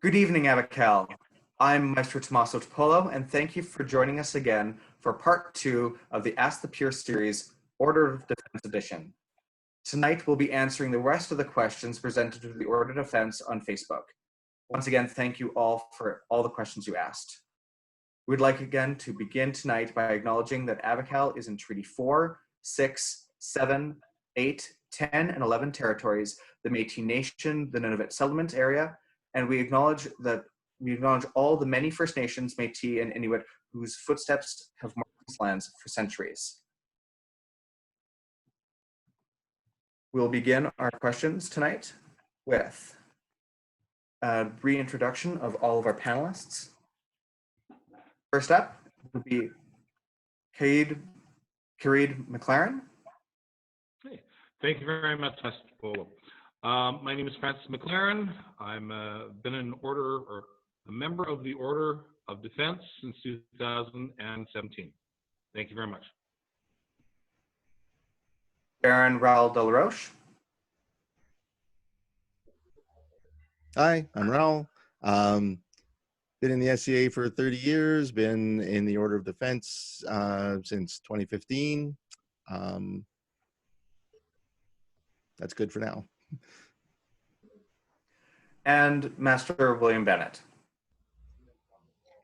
Good evening, Avacal. I'm Maestro Tommaso Topolo, and thank you for joining us again for part 2 of the Ask the Peer series, Order of Defense Edition. Tonight, we'll be answering the rest of the questions presented to the Order of Defense on Facebook. Once again, thank you all for all the questions you asked. We'd like again to begin tonight by acknowledging that Avacal is in Treaty 4, 6, 7, 8, 10, and 11 territories, the Métis Nation, the Nunavut Settlement Area, and we acknowledge all the many First Nations, Métis, and Inuit whose footsteps have marked these lands for centuries. We'll begin our questions tonight with a reintroduction of all of our panelists. First up will be Caid Mclaren. Hey, thank you very much, Mr. Polo. My name is Francis Mclaren. I'm been an order or a member of the Order of Defense since 2017. Thank you very much. Baron Raoul de la Roche. Hi, I'm Raoul. Been in the SCA for 30 years, been in the Order of Defense since 2015. That's good for now. And Master William Bennett.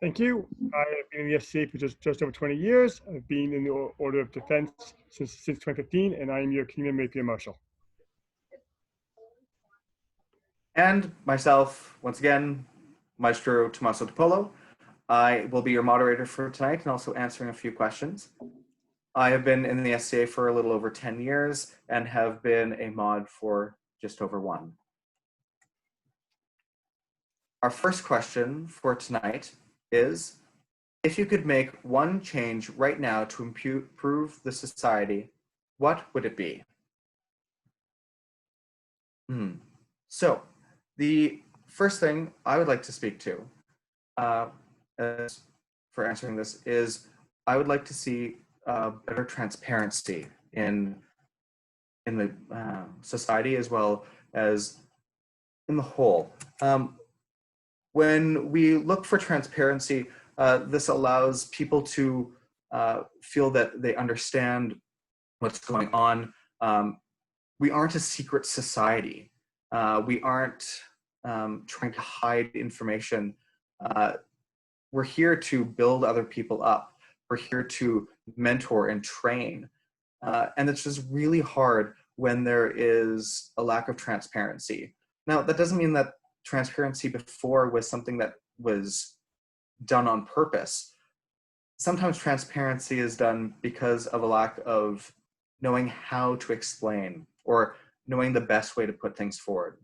Thank you. I have been in the SCA for just over 20 years. I've been in the Order of Defense since 2015, and I am your Kingdom Rapier Marshal. And myself, once again, Maestro Tommaso Topolo. I will be your moderator for tonight and also answering a few questions. I have been in the SCA for a little over 10 years and have been a mod for just over 1. Our first question for tonight is, if you could make one change right now to improve the society, what would it be? So, the first thing I would like to speak to for answering this is I would like to see better transparency in the society as well as in the whole. When we look for transparency, this allows people to feel that they understand what's going on. We aren't a secret society. We aren't trying to hide information. We're here to build other people up. We're here to mentor and train. And it's just really hard when there is a lack of transparency. Now, that doesn't mean that transparency before was something that was done on purpose. Sometimes transparency is done because of a lack of knowing how to explain or knowing the best way to put things forward.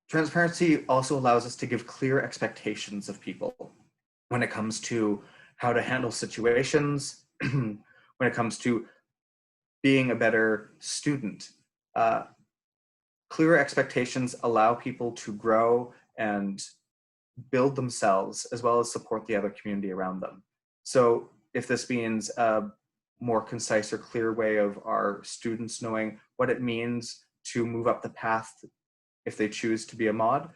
Transparency also allows us to give clear expectations of people when it comes to how to handle situations, when it comes to being a better student. Clear expectations allow people to grow and build themselves as well as support the other community around them. So if this means a more concise or clear way of our students knowing what it means to move up the path if they choose to be a mod,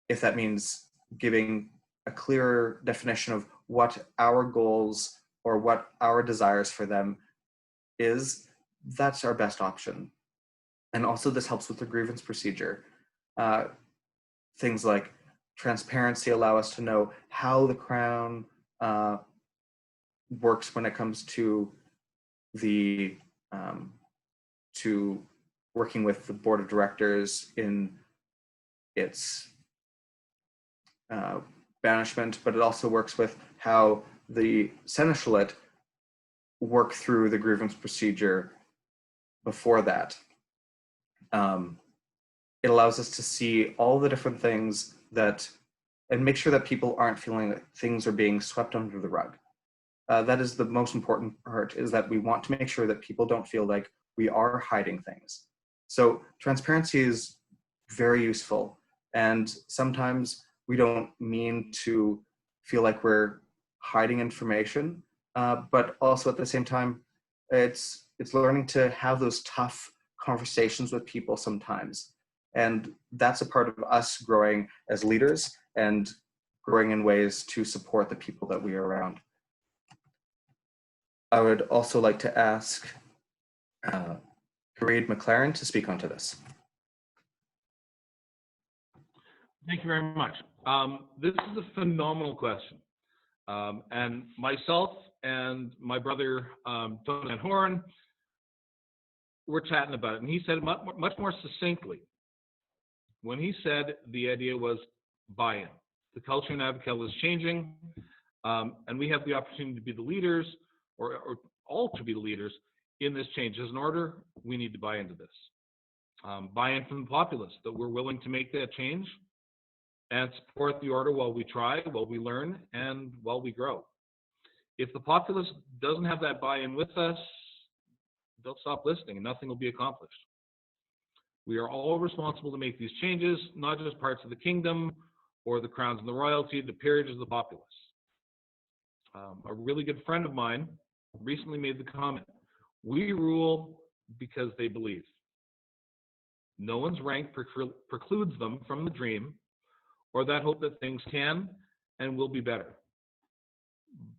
if that means giving a clearer definition of what our goals or what our desires for them is, that's our best option. And also this helps with the grievance procedure. Things like transparency allow us to know how the Crown works when it comes to the to working with the board of directors in its banishment, but it also works with how the seneschalate work through the grievance procedure before that. It allows us to see all the different things that, and make sure that people aren't feeling that things are being swept under the rug. That is the most important part, is that we want to make sure that people don't feel like we are hiding things. So transparency is very useful, and sometimes we don't mean to feel like we're hiding information, but also at the same time, it's learning to have those tough conversations with people sometimes And that's a part of us growing as leaders and growing in ways to support the people that we are around. I would also like to ask Mclaren to speak onto this. Thank you very much. This is a phenomenal question. And myself and my brother, Don Van Horn, were chatting about it. And he said it much more succinctly when he said the idea was buy-in. The culture in Avacal is changing, and we have the opportunity to be the leaders, or all to be the leaders in this change. As an order, we need to buy into this. Buy-in from the populace, that we're willing to make that change and support the order while we try, while we learn, and while we grow. If the populace doesn't have that buy-in with us, they'll stop listening and nothing will be accomplished. We are all responsible to make these changes, not just parts of the kingdom or the crowns and the royalty, the peerage of the populace. A really good friend of mine recently made the comment, we rule because they believe. No one's rank precludes them from the dream or that hope that things can and will be better.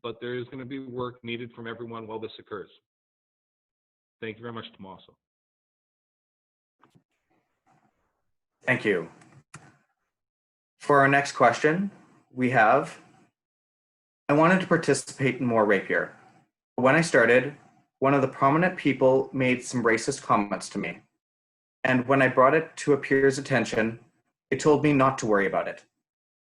But there is going to be work needed from everyone while this occurs. Thank you very much, Tommaso. Thank you. For our next question, we have, I wanted to participate in more rapier. When I started, one of the prominent people made some racist comments to me. And when I brought it to a peer's attention, they told me not to worry about it.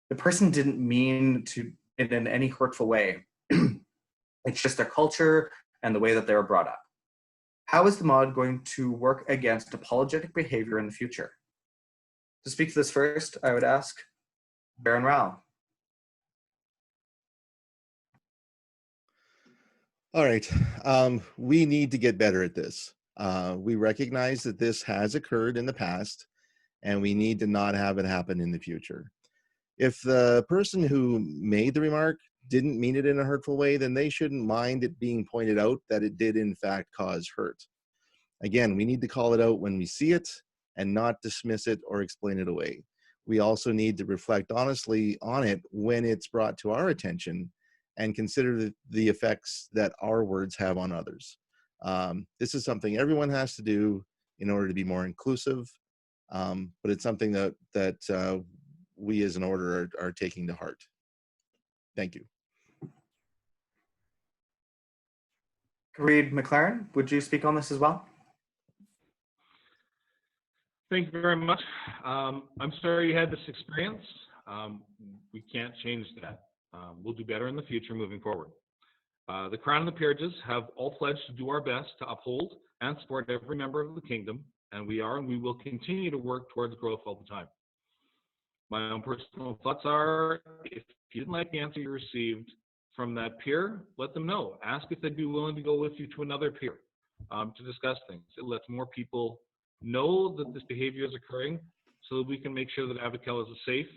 The person didn't mean to it in any hurtful way. It's just their culture and the way that they were brought up. How is the mod going to work against apologetic behavior in the future? To speak to this first, I would ask Baron Rao. All right. We need to get better at this. We recognize that this has occurred in the past, and we need to not have it happen in the future. If the person who made the remark didn't mean it in a hurtful way, then they shouldn't mind it being pointed out that it did in fact cause hurt. Again, we need to call it out when we see it and not dismiss it or explain it away. We also need to reflect honestly on it when it's brought to our attention and consider the effects that our words have on others. This is something everyone has to do in order to be more inclusive, but it's something that we as an order are taking to heart. Thank you. Mclaren, would you speak on this as well? Thank you very much. I'm sorry you had this experience. We can't change that. We'll do better in the future moving forward. The Crown and the Peerages have all pledged to do our best to uphold and support every member of the kingdom, and we are and we will continue to work towards growth all the time. My own personal thoughts are, if you didn't like the answer you received from that peer, let them know. Ask if they'd be willing to go with you to another peer to discuss things. It lets more people know that this behavior is occurring so that we can make sure that Avacal is a safe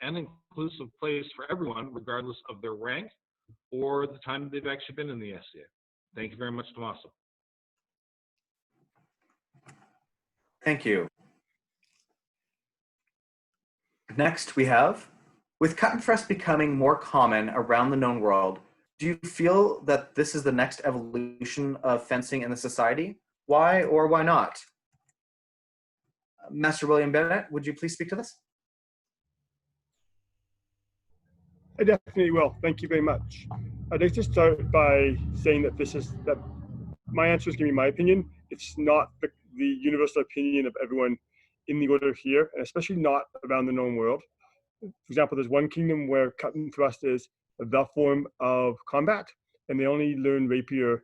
and inclusive place for everyone, regardless of their rank or the time that they've actually been in the SCA. Thank you very much, Tommaso. Thank you. Next, we have, with cut and thrust becoming more common around the known world, do you feel that this is the next evolution of fencing in the society? Why or why not? Master William Bennett, would you please speak to this? I definitely will. Thank you very much. I'd like to start by saying that my answer is going to be my opinion. It's not the universal opinion of everyone in the order here, and especially not around the known world. For example, there's one kingdom where cut and thrust is the form of combat, and they only learn rapier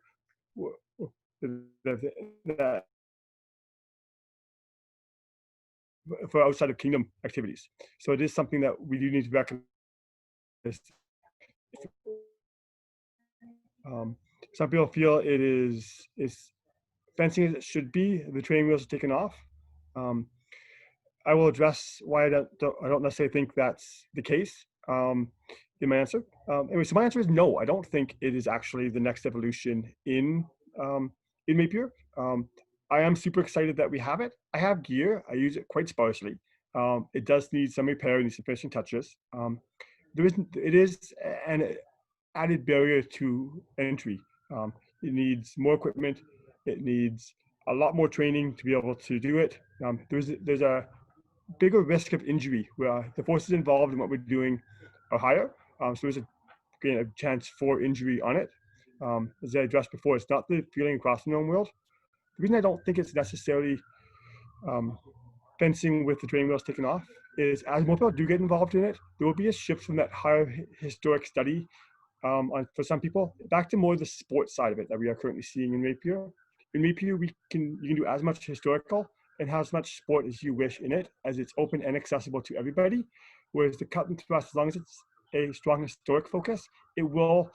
for outside of kingdom activities. So it is something that we do need to recognize. Some people feel it is fencing as it should be. The training wheels are taken off. I will address why I don't necessarily think that's the case in my answer. Anyway, so my answer is no. I don't think it is actually the next evolution in rapier. I am super excited that we have it. I have gear. I use it quite sparsely. It does need some repair and some finishing touches. It is an added barrier to entry. It needs more equipment. It needs a lot more training to be able to do it. There's a bigger risk of injury where the forces involved in what we're doing are higher. So there's a chance for injury on it. As I addressed before, it's not the feeling across the known world. The reason I don't think it's necessarily fencing with the training wheels taken off is as more people do get involved in it, there will be a shift from that higher historic study for some people back to more the sports side of it that we are currently seeing in Rapier. In Rapier, you can do as much historical and have as much sport as you wish in it, as it's open and accessible to everybody. Whereas the cut and thrust, as long as it's a strong historic focus, it will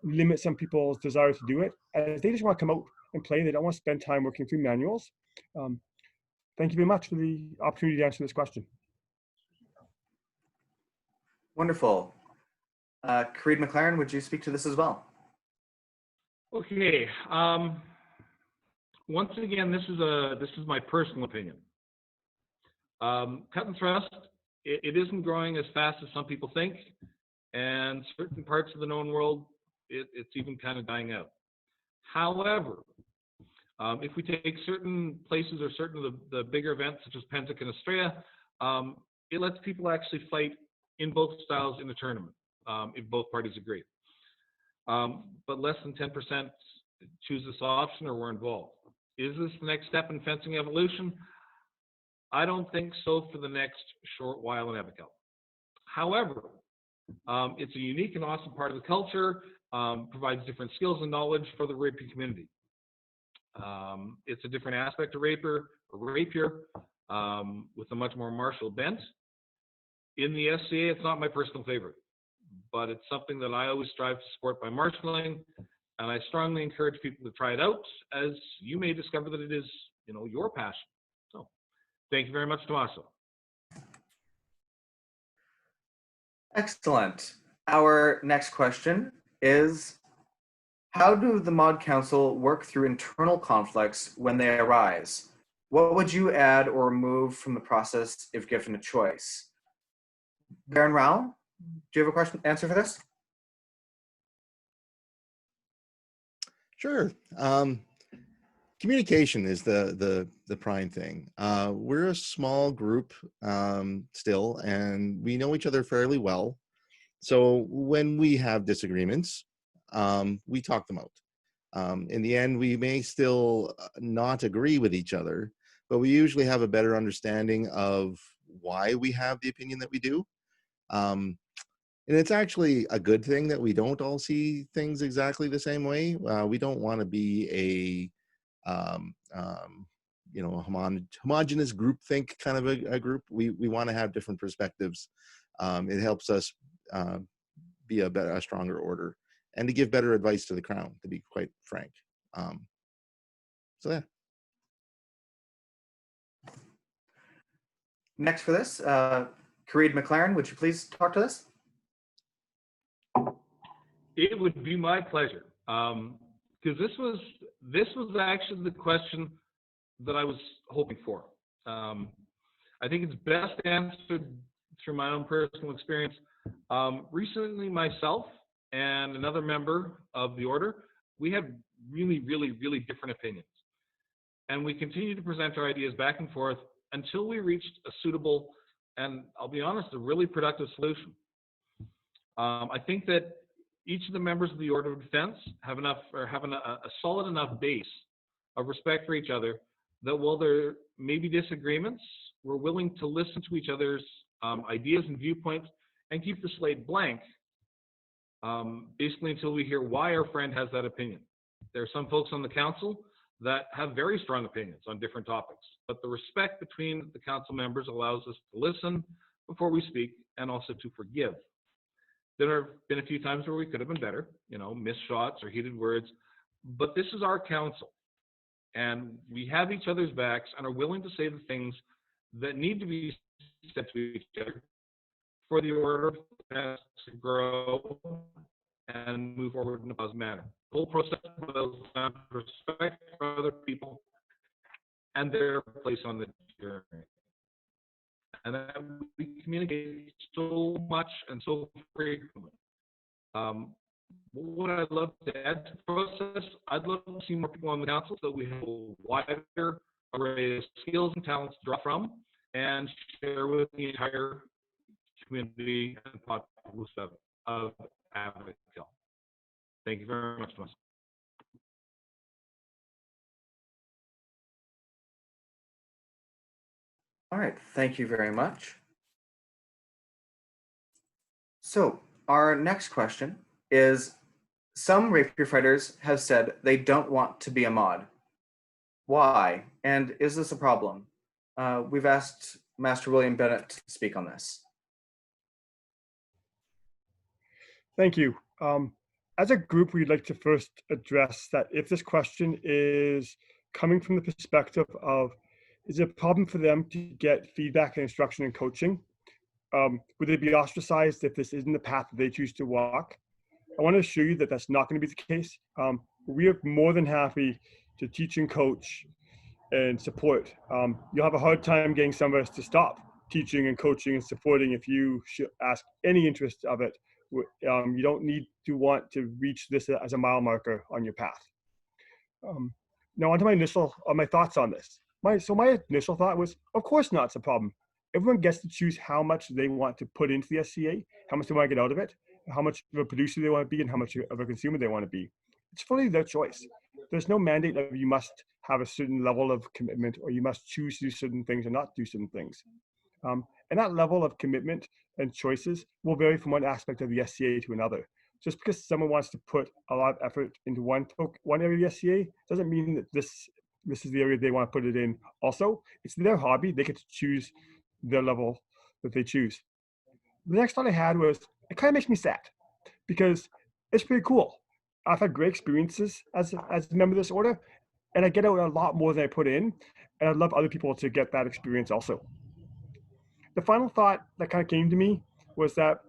limit some people's desire to do it, as they just want to come out and play. They don't want to spend time working through manuals. Thank you very much for the opportunity to answer this question. Wonderful. Creed Mclaren, would you speak to this as well? Okay. Once again, this is my personal opinion. Cut and thrust, it isn't growing as fast as some people think, and certain parts of the known world, it's even kind of dying out. However, if we take certain places or certain of the bigger events, such as Pentic and Estrella, it lets people actually fight in both styles in the tournament, if both parties agree. But less than 10% choose this option or were involved. Is this the next step in fencing evolution? I don't think so for the next short while in Avacal. However, it's a unique and awesome part of the culture, provides different skills and knowledge for the rapier community. It's a different aspect of rapier with a much more martial bent. In the SCA, it's not my personal favorite, but it's something that I always strive to support by marshaling, and I strongly encourage people to try it out, as you may discover that it is, your passion. So, thank you very much, Tommaso. Excellent. Our next question is, how do the Mod Council work through internal conflicts when they arise? What would you add or remove from the process if given a choice? Baron Rao, do you have a answer for this? Sure. Communication is the prime thing. We're a small group still, and we know each other fairly well. So when we have disagreements, we talk them out. In the end, we may still not agree with each other, but we usually have a better understanding of why we have the opinion that we do. And it's actually a good thing that we don't all see things exactly the same way. We don't want to be a homogenous groupthink kind of a group. We want to have different perspectives. It helps us be a stronger order, and to give better advice to the crown, to be quite frank. So yeah. Next for this, Creed Mclaren, would you please talk to this? It would be my pleasure, because this was actually the question that I was hoping for. I think it's best answered through my own personal experience. Recently, myself and another member of the order, we had really, really, really different opinions, and we continued to present our ideas back and forth until we reached a suitable, and I'll be honest, a really productive solution. I think that each of the members of the Order of Defense have a solid enough base of respect for each other that while there may be disagreements, we're willing to listen to each other's ideas and viewpoints and keep the slate blank, basically until we hear why our friend has that opinion. There are some folks on the council that have very strong opinions on different topics, but the respect between the council members allows us to listen before we speak and also to forgive. There have been a few times where we could have been better, missed shots or heated words, but this is our council, and we have each other's backs and are willing to say the things that need to be said to each other for the order to grow and move forward in a positive manner. The whole process builds respect for other people and their place on the journey. And that we communicate so much and so frequently. What I'd love to add to the process, I'd love to see more people on the council so we have a wider array of skills and talents to draw from and share with the entire community and populace of Avacal. Thank you very much, Thomas. All right, thank you very much. So our next question is, some rapier fighters have said they don't want to be a mod. Why? And is this a problem? We've asked Master William Bennett to speak on this. Thank you. As a group, we'd like to first address that if this question is coming from the perspective of, is it a problem for them to get feedback and instruction and coaching? Would they be ostracized if this isn't the path that they choose to walk? I want to assure you that that's not going to be the case. We are more than happy to teach and coach and support. You'll have a hard time getting some of us to stop teaching and coaching and supporting if you should ask any interest of it. You don't need to want to reach this as a mile marker on your path. Now onto my thoughts on this. My initial thought was, of course not, it's a problem. Everyone gets to choose how much they want to put into the SCA, how much they want to get out of it, how much of a producer they want to be, and how much of a consumer they want to be. It's fully their choice. There's no mandate of you must have a certain level of commitment or you must choose to do certain things or not do certain things. And that level of commitment and choices will vary from one aspect of the SCA to another. Just because someone wants to put a lot of effort into one area of the SCA doesn't mean that this is the area they want to put it in. Also, it's their hobby. They get to choose their level that they choose. The next thought I had was, it kind of makes me sad because it's pretty cool. I've had great experiences as a member of this order, and I get out a lot more than I put in, and I'd love other people to get that experience also. The final thought that kind of came to me was that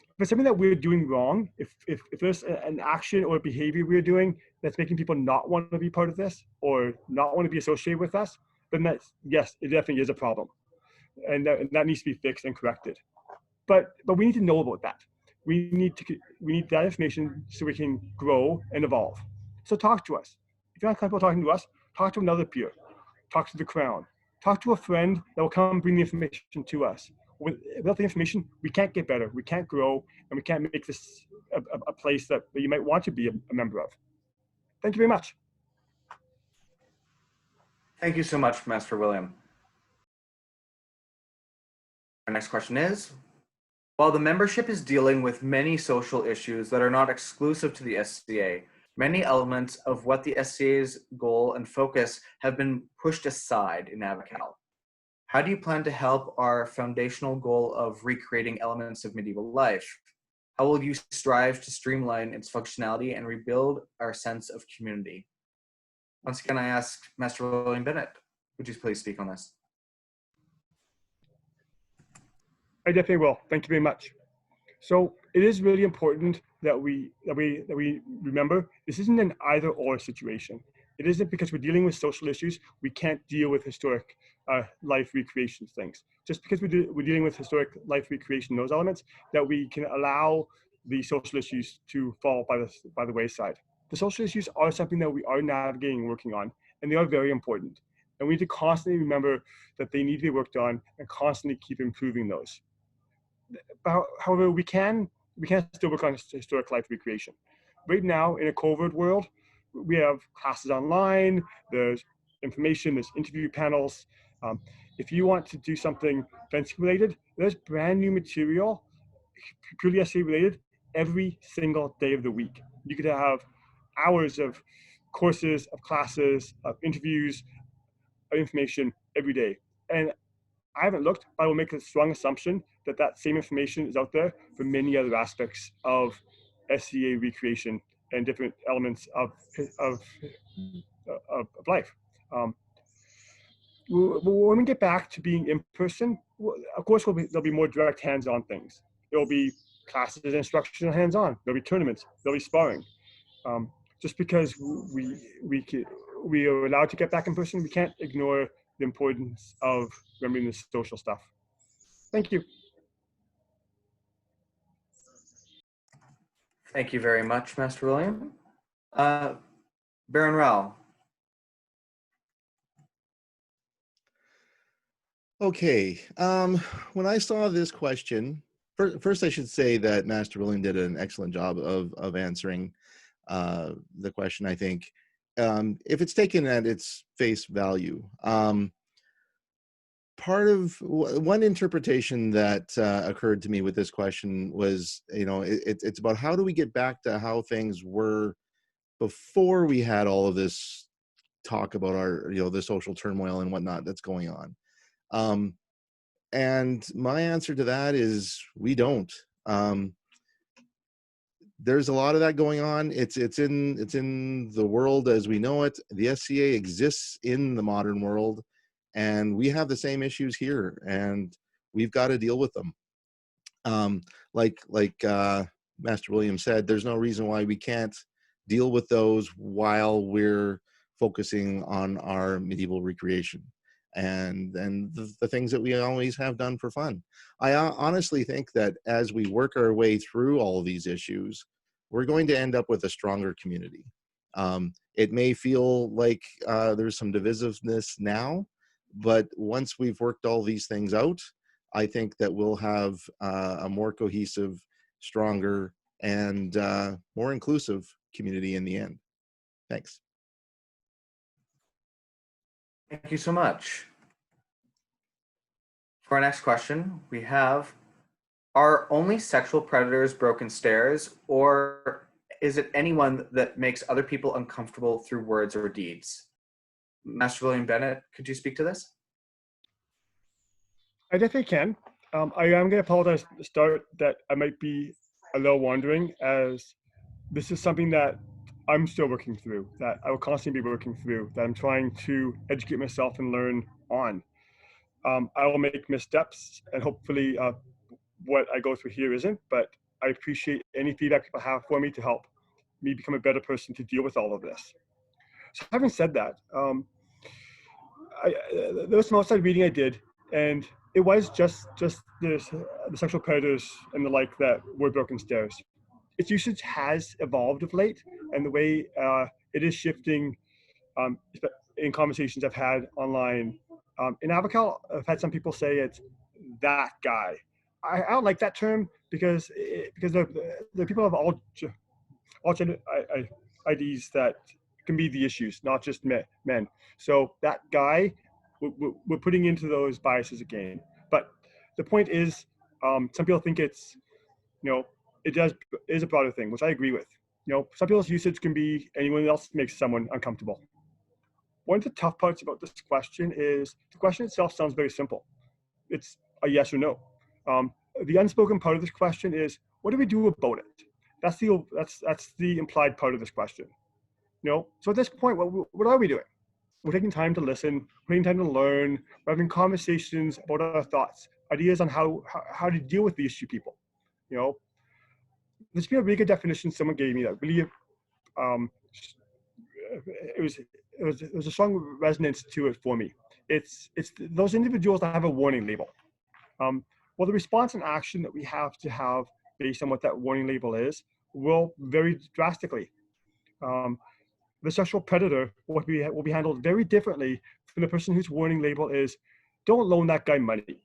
if it's something that we're doing wrong, if there's an action or a behavior we're doing that's making people not want to be part of this or not want to be associated with us, then yes, it definitely is a problem. And that needs to be fixed and corrected. But we need to know about that. We need that information so we can grow and evolve. So talk to us. If you're not comfortable talking to us, talk to another peer. Talk to the Crown. Talk to a friend that will come bring the information to us. Without the information, we can't get better, we can't grow, and we can't make this a place that you might want to be a member of. Thank you very much. Thank you so much, Master William. Our next question is, while the membership is dealing with many social issues that are not exclusive to the SCA, many elements of what the SCA's goal and focus have been pushed aside in Avacal. How do you plan to help our foundational goal of recreating elements of medieval life? How will you strive to streamline its functionality and rebuild our sense of community? Once again, I ask Master William Bennett, would you please speak on this? I definitely will. Thank you very much. So it is really important that we remember this isn't an either or situation. It isn't because we're dealing with social issues, we can't deal with historic life recreation things. Just because we're dealing with historic life recreation, those elements, that we can allow the social issues to fall by the wayside. The social issues are something that we are navigating and working on, and they are very important. And we need to constantly remember that they need to be worked on and constantly keep improving those. However, we can still work on historic life recreation. Right now, in a COVID world, we have classes online, there's information, there's interview panels. If you want to do something fencing related, there's brand new material, purely SCA related, every single day of the week. You could have hours of courses, of classes, of interviews, of information every day. And I haven't looked, but I will make a strong assumption that that same information is out there for many other aspects of SCA recreation and different elements of life. When we get back to being in person, of course, there'll be more direct hands-on things. There'll be classes and instruction hands-on. There'll be tournaments. There'll be sparring. Just because we are allowed to get back in person, we can't ignore the importance of remembering the social stuff. Thank you. Thank you very much, Master William. Baron Rao. Okay, when I saw this question, first I should say that Master William did an excellent job of answering the question, I think. If it's taken at its face value, part of one interpretation that occurred to me with this question was, it's about how do we get back to how things were before we had all of this talk about our, the social turmoil and whatnot that's going on. And my answer to that is we don't. There's a lot of that going on. It's in the world as we know it. The SCA exists in the modern world, and we have the same issues here, and we've got to deal with them. Like Master William said, there's no reason why we can't deal with those while we're focusing on our medieval recreation and the things that we always have done for fun. I honestly think that as we work our way through all of these issues, we're going to end up with a stronger community. It may feel like there's some divisiveness now, but once we've worked all these things out, I think that we'll have a more cohesive, stronger, and more inclusive community in the end. Thanks. Thank you so much. For our next question, we have, are only sexual predators broken stairs, or is it anyone that makes other people uncomfortable through words or deeds? Master William Bennett, could you speak to this? I definitely can. I am going to apologize at the start that I might be a little wandering, as this is something that I'm still working through, that I will constantly be working through, that I'm trying to educate myself and learn on. I will make missteps, and hopefully what I go through here isn't, but I appreciate any feedback people have for me to help me become a better person to deal with all of this. So having said that, there was some outside reading I did, and it was just the sexual predators and the like that were broken stairs. Its usage has evolved of late, and the way it is shifting in conversations I've had online. In Avacal, I've had some people say it's that guy. I don't like that term because the people of all gender IDs that can be the issues, not just men. So that guy, we're putting into those biases again. But the point is, some people think it's, it is a broader thing, which I agree with. Some people's usage can be anyone else makes someone uncomfortable. One of the tough parts about this question is the question itself sounds very simple. It's a yes or no. The unspoken part of this question is, what do we do about it? That's the implied part of this question. So at this point, what are we doing? We're taking time to listen, we're taking time to learn, we're having conversations about our thoughts, ideas on how to deal with the issue people. There's been a really good definition someone gave me that really it was a strong resonance to it for me. It's those individuals that have a warning label. Well, the response and action that we have to have based on what that warning label is will vary drastically. The sexual predator will be handled very differently from the person whose warning label is, don't loan that guy money.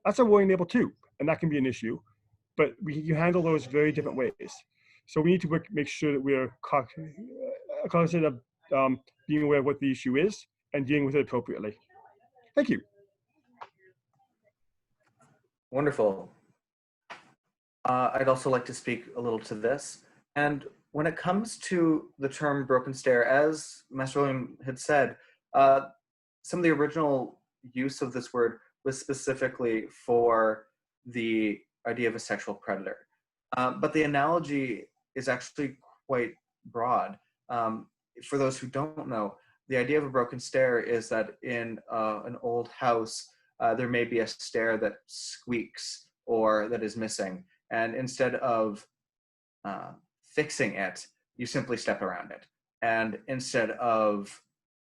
That's a warning label too, and that can be an issue, but you handle those very different ways. So we need to make sure that we're cognizant of being aware of what the issue is and dealing with it appropriately. Thank you. Wonderful. I'd also like to speak a little to this. And when it comes to the term broken stair, as Master William had said, some of the original use of this word was specifically for the idea of a sexual predator. But the analogy is actually quite broad. For those who don't know, the idea of a broken stair is that in an old house, there may be a stair that squeaks or that is missing. And instead of fixing it, you simply step around it. And instead of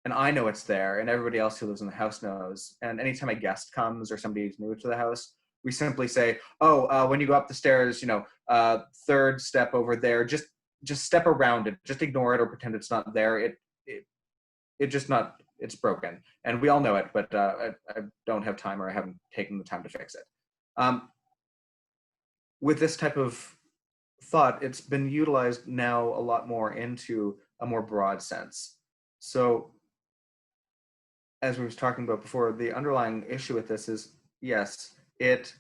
and I know it's there, and everybody else who lives in the house knows. And anytime a guest comes or somebody's new to the house, we simply say, "Oh, when you go up the stairs, third step over there. Just step around it. Just ignore it or pretend it's not there. It just not. It's broken, and we all know it. But I don't have time, or I haven't taken the time to fix it." With this type of thought, it's been utilized now a lot more into a more broad sense. So, as we were talking about before, the underlying issue with this is, yes, it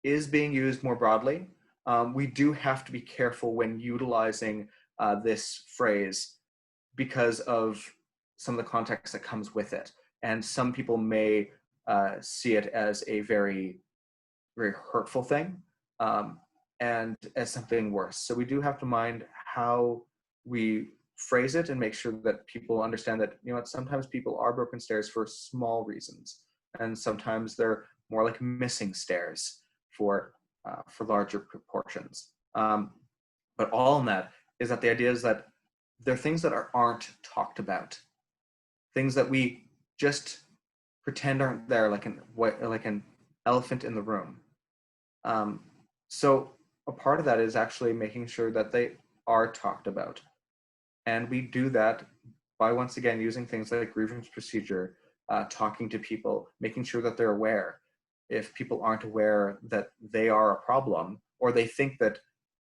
is being used more broadly. We do have to be careful when utilizing this phrase because of some of the context that comes with it. And some people may see it as a very, very hurtful thing and as something worse. So we do have to mind how we phrase it and make sure that people understand that, sometimes people are broken stairs for small reasons. And sometimes they're more like missing stairs for larger proportions. But all in that is that the idea is that there are things that aren't talked about, things that we just pretend aren't there, like an elephant in the room. So a part of that is actually making sure that they are talked about. And we do that by, once again, using things like grievance procedure, talking to people, making sure that they're aware. If people aren't aware that they are a problem, or they think that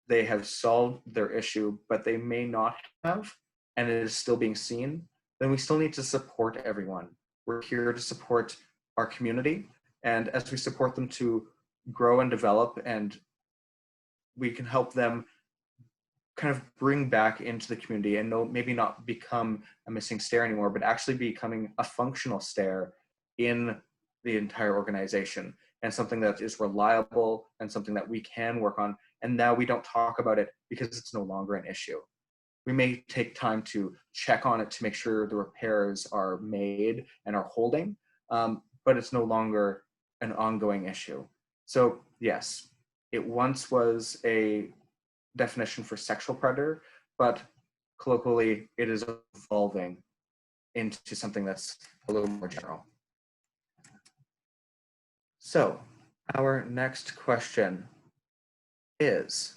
they have solved their issue, but they may not have, and it is still being seen, then we still need to support everyone. We're here to support our community, and as we support them to grow and develop, and we can help them kind of bring back into the community and maybe not become a missing stair anymore, but actually becoming a functional stair in the entire organization, and something that is reliable and something that we can work on. And now we don't talk about it because it's no longer an issue. We may take time to check on it to make sure the repairs are made and are holding, but it's no longer an ongoing issue. So yes, it once was a definition for sexual predator, but colloquially it is evolving into something that's a little more general. So our next question is,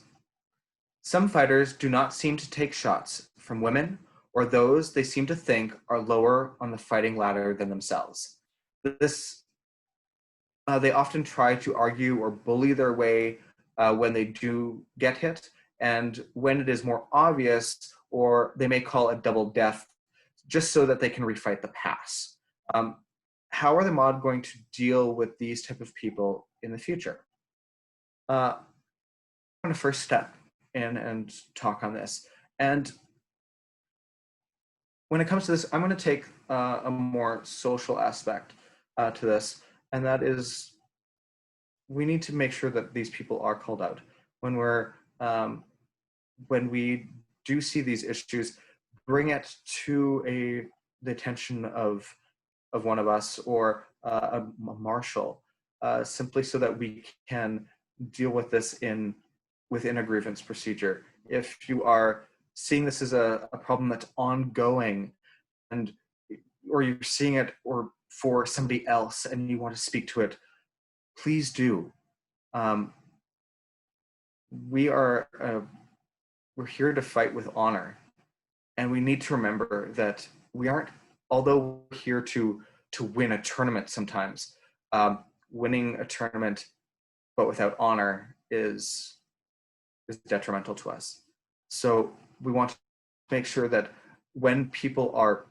some fighters do not seem to take shots from women or those they seem to think are lower on the fighting ladder than themselves. They often try to argue or bully their way when they do get hit, and when it is more obvious, or they may call a double death just so that they can refight the pass. How are the mod going to deal with these type of people in the future? I'm going to first step in and talk on this. And when it comes to this, I'm going to take a more social aspect to this, and that is, we need to make sure that these people are called out when we do see these issues. Bring it to the attention of one of us or a marshal, simply so that we can deal with this within a grievance procedure. If you are seeing this as a problem that's ongoing, or you're seeing it or for somebody else and you want to speak to it, please do. We're here to fight with honor, and we need to remember that we aren't, although we're here to win a tournament sometimes, winning a tournament but without honor is detrimental to us. So we want to make sure that when people are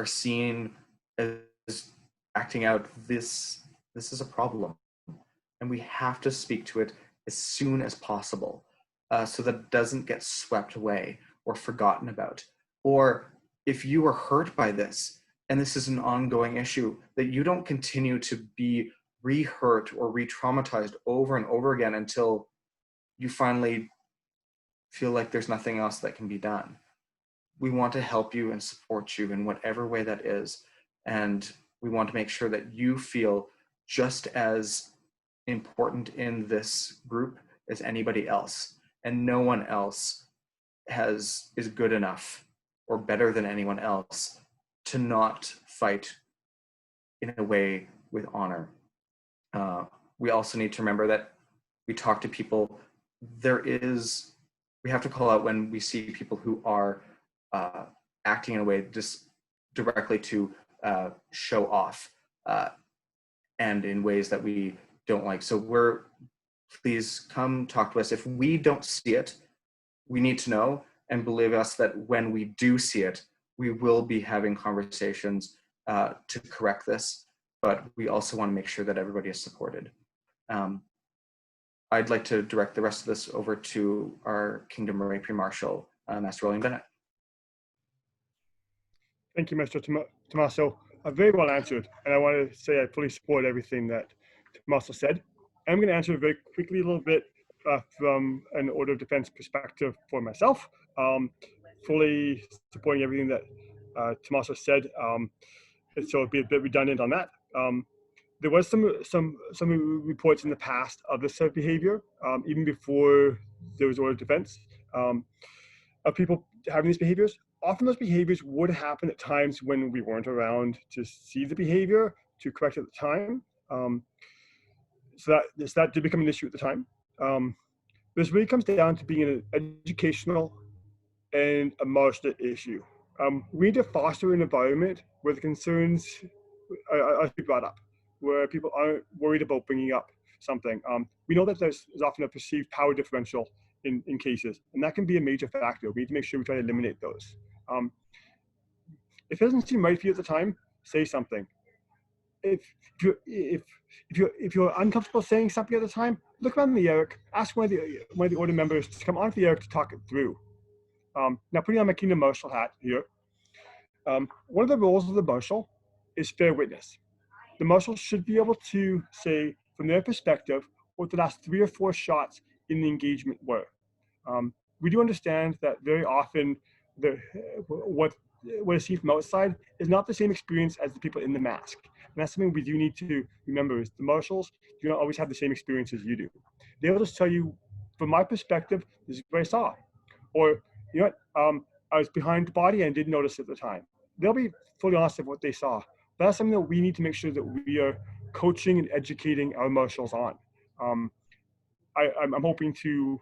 seen as acting out, this is a problem, and we have to speak to it as soon as possible, so that it doesn't get swept away or forgotten about. Or if you are hurt by this and this is an ongoing issue, that you don't continue to be re-hurt or re-traumatized over and over again until you finally feel like there's nothing else that can be done. We want to help you and support you in whatever way that is. And we want to make sure that you feel just as important in this group as anybody else. And no one else is good enough or better than anyone else to not fight in a way with honor. We also need to remember that we talk to people. We have to call out when we see people who are acting in a way just directly to show off and in ways that we don't like. So please come talk to us. If we don't see it, we need to know, and believe us that when we do see it, we will be having conversations to correct this, but we also want to make sure that everybody is supported. I'd like to direct the rest of this over to our Kingdom Rapier Marshal, Master William Bennett. Thank you, Mr. Tommaso. Very well answered. And I want to say I fully support everything that Tommaso said. I'm going to answer very quickly a little bit from an order of defense perspective for myself. Fully supporting everything that Tommaso said. So it'd be a bit redundant on that. There was some reports in the past of this sort of behavior, even before there was order of defense, of people having these behaviors. Often those behaviors would happen at times when we weren't around to see the behavior, to correct it at the time. So that did become an issue at the time. This really comes down to being an educational and emotional issue. We need to foster an environment where the concerns are brought up, where people aren't worried about bringing up something. We know that there's often a perceived power differential in cases, and that can be a major factor. We need to make sure we try to eliminate those. If it doesn't seem right for you at the time, say something. If you're uncomfortable saying something at the time, look around the ERIC, ask one of the order members to come onto the ERIC to talk it through. Now, putting on my Kingdom Marshal hat here, one of the roles of the Marshal is fair witness. The Marshal should be able to say, from their perspective, what the last 3 or 4 shots in the engagement were. We do understand that very often what is seen from outside is not the same experience as the people in the mask. And that's something we do need to remember, is the Marshals do not always have the same experience as you do. They'll just tell you, from my perspective, this is what I saw. Or, you know what, I was behind the body and didn't notice at the time. They'll be fully honest of what they saw. That's something that we need to make sure that we are coaching and educating our Marshals on. I'm hoping to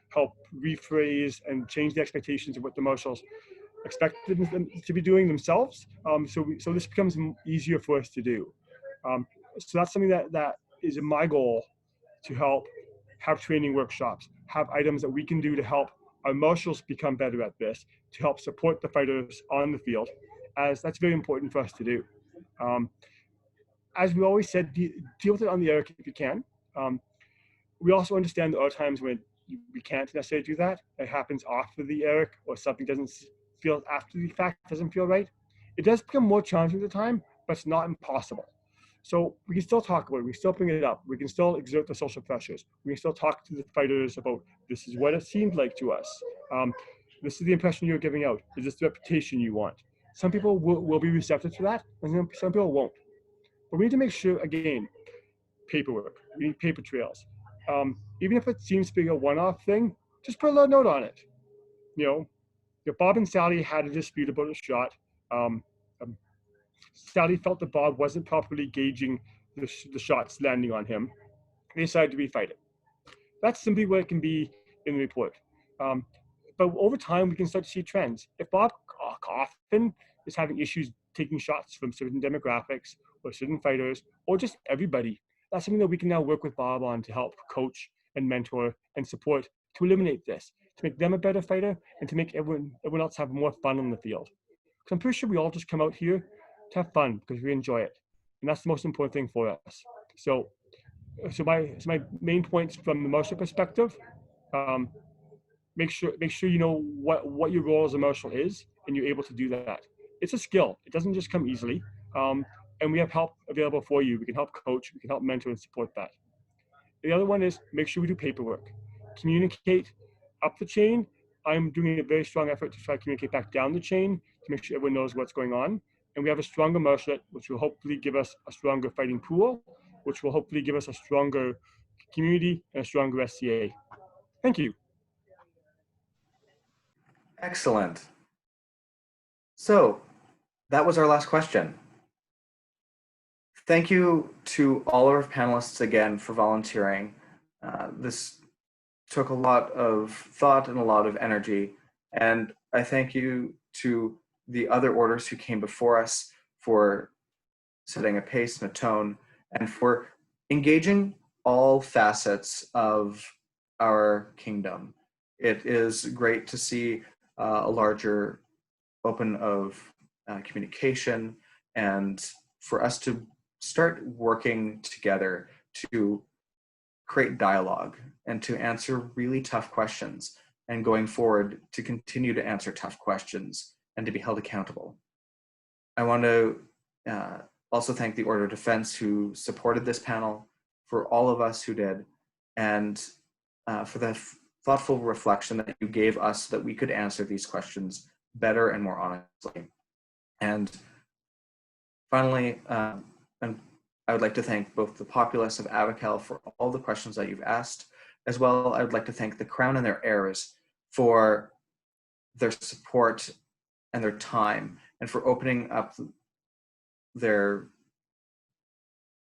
help rephrase and change the expectations of what the Marshals expected them to be doing themselves. So this becomes easier for us to do. So that's something that is my goal, to help have training workshops, have items that we can do to help our Marshals become better at this, to help support the fighters on the field, as that's very important for us to do. As we always said, deal with it on the ERIC if you can. We also understand there are times when we can't necessarily do that. It happens after the ERIC, or something doesn't feel after the fact, doesn't feel right. It does become more challenging at the time, but it's not impossible. So we can still talk about it. We can still bring it up. We can still exert the social pressures. We can still talk to the fighters about, this is what it seemed like to us. This is the impression you're giving out. Is this the reputation you want? Some people will be receptive to that, and some people won't. But we need to make sure, again, paperwork. We need paper trails. Even if it seems to be a one-off thing, just put a little note on it. You know, if Bob and Sally had a dispute about a shot, Sally felt that Bob wasn't properly gauging the shots landing on him. They decided to refight it. That's simply what it can be in the report. But over time, we can start to see trends. If Bob often is having issues taking shots from certain demographics or certain fighters, or just everybody, that's something that we can now work with Bob on to help coach and mentor and support, to eliminate this, to make them a better fighter, and to make everyone else have more fun on the field. Because I'm pretty sure we all just come out here to have fun because we enjoy it. And that's the most important thing for us. So my main points from the Marshal perspective, make sure you know what your role as a Marshal is, and you're able to do that. It's a skill. It doesn't just come easily. And we have help available for you. We can help coach, we can help mentor and support that. The other one is, make sure we do paperwork. Communicate up the chain. I'm doing a very strong effort to try to communicate back down the chain to make sure everyone knows what's going on. And we have a stronger Marshal, which will hopefully give us a stronger fighting pool, which will hopefully give us a stronger community and a stronger SCA. Thank you. Excellent. So that was our last question. Thank you to all our panelists again for volunteering. This took a lot of thought and a lot of energy. And I thank you to the other orders who came before us for setting a pace and a tone, and for engaging all facets of our kingdom. It is great to see a larger open of communication, and for us to start working together to create dialogue and to answer really tough questions, and going forward to continue to answer tough questions and to be held accountable. I want to also thank the Order of Defense who supported this panel, for all of us who did, and for the thoughtful reflection that you gave us so that we could answer these questions better and more honestly. And finally, and I would like to thank both the populace of Avacal for all the questions that you've asked, as well I would like to thank the Crown and their heirs for their support and their time, and for opening up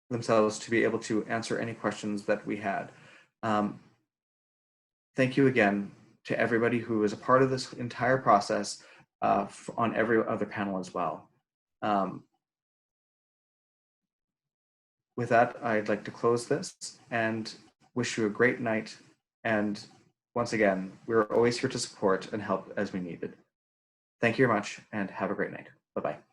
themselves to be able to answer any questions that we had. Thank you again to everybody who is a part of this entire process on every other panel as well. With that, I'd like to close this and wish you a great night. And once again, we're always here to support and help as we need it. Thank you very much and have a great night. Bye-bye.